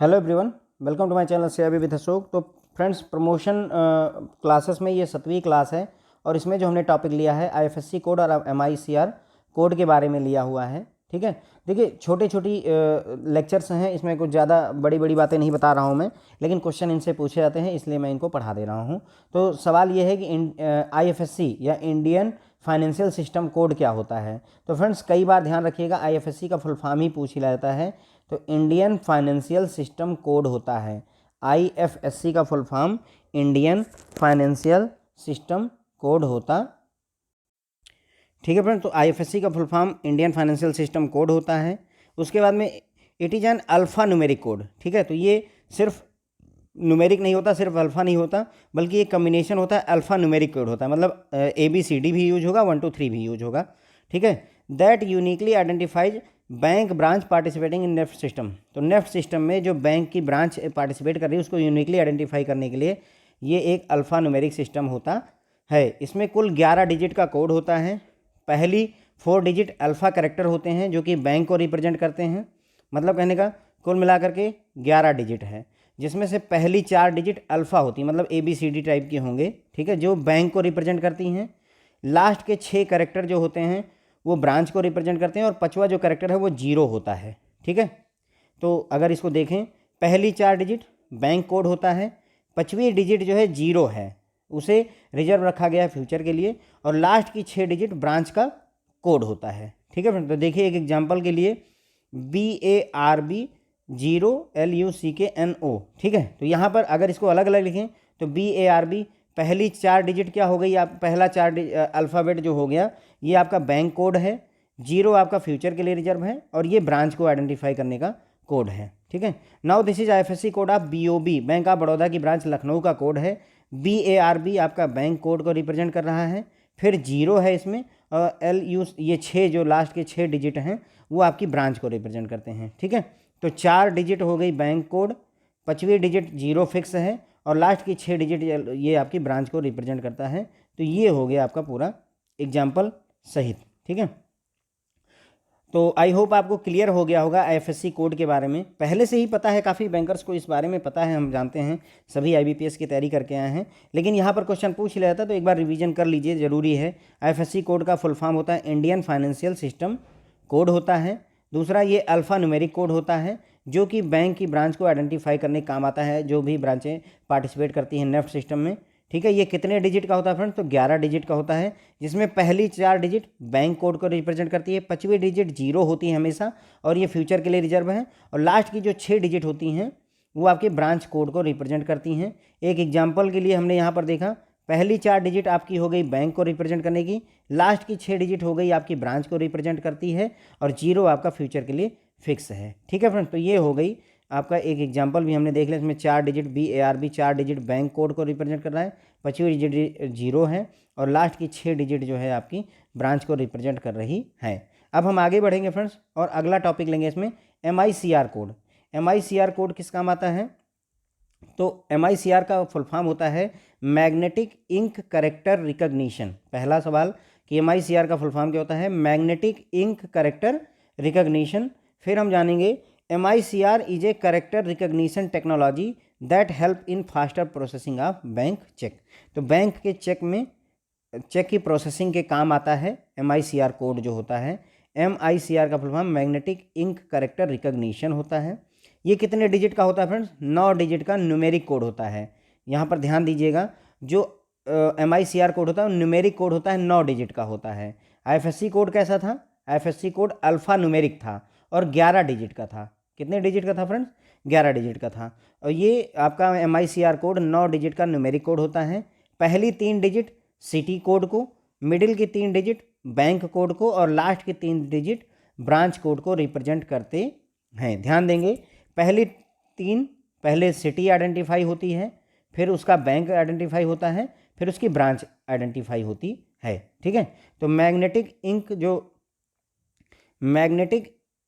Hello everyone, welcome to my channel CIB with Ashok. तो friends, promotion classes में ये 7वीं class है और इसमें जो हमने टॉपिक लिया है आईएफएससी कोड और एमआईसीआर कोड के बारे में लिया हुआ है। ठीक है, देखिए छोटी छोटी लेक्चर्स हैं, इसमें कुछ ज़्यादा बड़ी बड़ी बातें नहीं बता रहा हूँ मैं, लेकिन क्वेश्चन इनसे पूछे जाते हैं इसलिए मैं इनको पढ़ा दे रहा हूँ। तो सवाल ये है कि आईएफएससी या इंडियन फाइनेंशियल सिस्टम कोड क्या होता है। तो फ्रेंड्स, कई बार ध्यान रखिएगा, आईएफएससी का फुल फॉर्म ही पूछ लिया जाता है। तो इंडियन फाइनेंशियल सिस्टम कोड होता है। आईएफएससी का full form Indian financial system code होता। ठीक है फ्रेंड, तो आईएफएससी का full form Indian financial system code होता है। उसके बाद में it is an alpha numeric code. ठीक है, तो ये सिर्फ न्यूमेरिक नहीं होता, सिर्फ अल्फ़ा नहीं होता, बल्कि ये कम्बिनेशन होता है, अल्फ़ा न्यूमेरिक कोड होता है। मतलब ABCD भी यूज होगा, 1 2 3 भी यूज होगा। ठीक है, that uniquely identifies bank branch participating in NEFT system. तो नेफ्ट सिस्टम में जो बैंक की ब्रांच पार्टिसिपेट कर रही है उसको यूनिकली आइडेंटिफाई करने के लिए ये एक अल्फ़ा न्यूमेरिक सिस्टम होता है। इसमें कुल 11 डिजिट का कोड होता है। पहली 4 डिजिट अल्फ़ा कैरेक्टर होते हैं जो कि बैंक को रिप्रेजेंट करते हैं। मतलब कहने का कुल मिलाकर के 11 डिजिट है, जिसमें से पहली 4 डिजिट अल्फ़ा होती है, मतलब ABCD टाइप के होंगे। ठीक है, जो बैंक को रिप्रेजेंट करती हैं। लास्ट के 6 कैरेक्टर जो होते हैं वो ब्रांच को रिप्रेजेंट करते हैं और 5वां जो कैरेक्टर है वो 0 होता है। ठीक है, तो अगर इसको देखें, पहली 4 डिजिट बैंक कोड होता है, 5वीं डिजिट जो है 0 है, उसे रिजर्व रखा गया है फ्यूचर के लिए, और लास्ट की 6 डिजिट ब्रांच का कोड होता है। ठीक है फ्रेंड, तो देखिए एक एग्जाम्पल के लिए BARB 0 LUCKNO। ठीक है, तो यहाँ पर अगर इसको अलग अलग लिखें तो BARB पहली 4 डिजिट क्या हो गई, आप पहला 4 अल्फ़ाबेट जो हो गया ये आपका बैंक कोड है, 0 आपका फ्यूचर के लिए रिजर्व है, और ये ब्रांच को आइडेंटिफाई करने का कोड है। ठीक है, now this is IFSC code of BOB, bank of Baroda की ब्रांच लखनऊ का कोड है। BARB आपका बैंक कोड को रिप्रेजेंट कर रहा है, फिर 0 है इसमें, और LU ये 6 जो लास्ट के 6 डिजिट हैं वो आपकी ब्रांच को रिप्रेजेंट करते हैं। ठीक है, तो 4 डिजिट हो गई बैंक कोड, 5वीं डिजिट 0 फिक्स है, और लास्ट की 6 डिजिट ये आपकी ब्रांच को रिप्रेजेंट करता है। तो ये हो गया आपका पूरा एग्जाम्पल सहित। ठीक है, तो आई होप आपको क्लियर हो गया होगा आईएफएससी कोड के बारे में। पहले से ही पता है, काफ़ी बैंकर्स को इस बारे में पता है, हम जानते हैं, सभी IBPS की तैयारी करके आए हैं, लेकिन यहाँ पर क्वेश्चन पूछ लिया था तो एक बार रिवीजन कर लीजिए, ज़रूरी है। आईएफएससी कोड का फुल फॉर्म होता है इंडियन फाइनेंशियल सिस्टम कोड होता है। दूसरा, ये अल्फ़ा न्यूमेरिक कोड होता है जो कि बैंक की ब्रांच को आइडेंटिफाई करने काम आता है, जो भी ब्रांचें पार्टिसिपेट करती हैं नेफ्ट सिस्टम में। ठीक है, ये कितने डिजिट का होता है फ्रेंड्स, तो 11 डिजिट का होता है, जिसमें पहली 4 डिजिट बैंक कोड को रिप्रेजेंट करती है, 5वीं डिजिट 0 होती है हमेशा, और ये फ्यूचर के लिए रिजर्व है, और लास्ट की जो 6 डिजिट होती हैं वो आपके ब्रांच कोड को रिप्रेजेंट करती हैं। एक एग्जाम्पल के लिए हमने यहाँ पर देखा, पहली 4 डिजिट आपकी हो गई बैंक को रिप्रेजेंट करने की, लास्ट की 6 डिजिट हो गई आपकी ब्रांच को रिप्रेजेंट करती है, और 0 आपका फ्यूचर के लिए फिक्स है। ठीक है फ्रेंड्स, तो ये हो गई आपका एक एग्जाम्पल भी हमने देख लिया। इसमें 4 digit BARB 4 digit bank code को रिप्रेजेंट कर रहा है, 5वीं डिजिट 0 है, और लास्ट की 6 डिजिट जो है आपकी ब्रांच को रिप्रेजेंट कर रही है। अब हम आगे बढ़ेंगे फ्रेंड्स, और अगला टॉपिक लेंगे इसमें MICR कोड। MICR कोड किस काम आता है, तो MICR का फुल फॉर्म होता है मैग्नेटिक इंक करेक्टर रिकग्निशन। पहला सवाल कि MICR का फुल फॉर्म क्या होता है, मैग्नेटिक इंक करेक्टर रिकग्निशन। फिर हम जानेंगे MICR is a character recognition technology that help in faster processing of bank check. तो बैंक के चेक में चेक की प्रोसेसिंग के काम आता है MICR कोड जो होता है। MICR का full form magnetic ink character recognition होता है। ये कितने डिजिट का होता है फ्रेंड्स, 9 डिजिट का न्यूमेरिक कोड होता है। यहाँ पर ध्यान दीजिएगा, जो MICR कोड होता है न्यूमेरिक कोड होता है, 9 डिजिट का होता है। आईएफएससी कोड कैसा था, आईएफएससी कोड अल्फ़ा न्यूमेरिक था और 11 डिजिट का था। कितने डिजिट का था फ्रेंड्स, 11 डिजिट का था। और ये आपका MICR कोड 9 डिजिट का न्यूमेरिक कोड होता है। पहली 3 डिजिट सिटी कोड को, मिडिल की 3 डिजिट बैंक कोड को, और लास्ट की 3 डिजिट ब्रांच कोड को रिप्रेजेंट करते हैं। ध्यान देंगे, पहले सिटी आइडेंटिफाई होती है, फिर उसका बैंक आइडेंटिफाई होता है, फिर उसकी ब्रांच आइडेंटिफाई होती है। ठीक है, तो मैग्नेटिक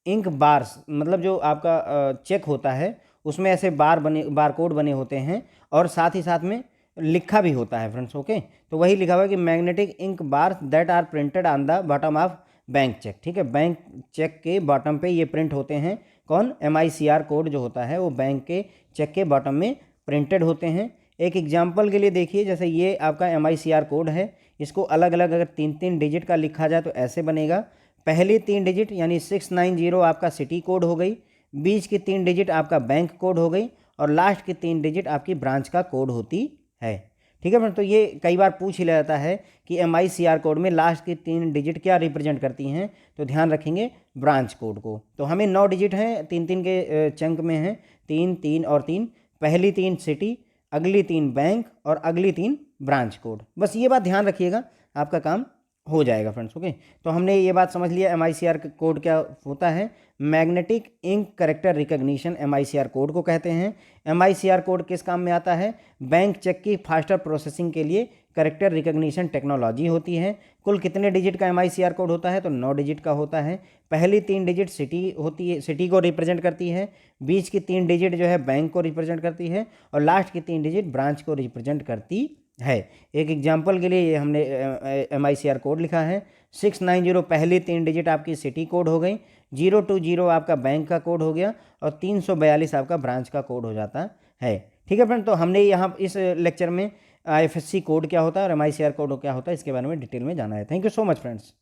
इंक बार्स, मतलब जो आपका चेक होता है उसमें ऐसे बार कोड बने होते हैं, और साथ ही साथ में लिखा भी होता है फ्रेंड्स। ओके, तो वही लिखा हुआ है कि magnetic ink bars that are printed on the bottom of bank cheque. ठीक है, बैंक चेक के बॉटम पे ये प्रिंट होते हैं, कौन, MICR कोड जो होता है वो बैंक के चेक के बॉटम में प्रिंटेड होते हैं। एक एग्जाम्पल के लिए देखिए, जैसे ये आपका MICR कोड है, इसको अलग अलग अगर 3-3 डिजिट का लिखा जाए तो ऐसे बनेगा। पहली 3 डिजिट यानी 690 आपका सिटी कोड हो गई, बीच की 3 डिजिट आपका बैंक कोड हो गई, और लास्ट की 3 डिजिट आपकी ब्रांच का कोड होती है। ठीक है फ्रेंड, तो ये कई बार पूछ ही जाता है कि MICR कोड में लास्ट की 3 डिजिट क्या रिप्रेजेंट करती हैं, तो ध्यान रखेंगे ब्रांच कोड को। तो हमें 9 डिजिट हैं, 3-3 के चंक में हैं, 3, 3 और 3। पहली 3 सिटी, अगली 3 बैंक और अगली 3 ब्रांच कोड। बस ये बात ध्यान रखिएगा, आपका काम हो जाएगा फ्रेंड्स। ओके, तो हमने ये बात समझ लिया MICR कोड क्या होता है। Magnetic ink character recognition MICR code को कहते हैं। MICR कोड किस काम में आता है, बैंक चेक की फास्टर प्रोसेसिंग के लिए करेक्टर रिकग्निशन टेक्नोलॉजी होती है। कुल कितने डिजिट का MICR कोड होता है, तो 9 डिजिट का होता है। पहली 3 डिजिट सिटी होती है, सिटी को रिप्रेजेंट करती है, बीच की 3 डिजिट जो है बैंक को रिप्रेजेंट करती है, और लास्ट की 3 डिजिट ब्रांच को रिप्रेजेंट करती है। एक एग्जाम्पल के लिए ये हमने MICR कोड लिखा है। 690 पहली 3 डिजिट आपकी सिटी कोड हो गई, 020 आपका बैंक का कोड हो गया, और 342 आपका ब्रांच का कोड हो जाता है। ठीक है फ्रेंड, तो हमने यहाँ इस लेक्चर में IFSC कोड क्या होता है और MICR कोड क्या होता है इसके बारे में डिटेल में जाना है। Thank you so much friends.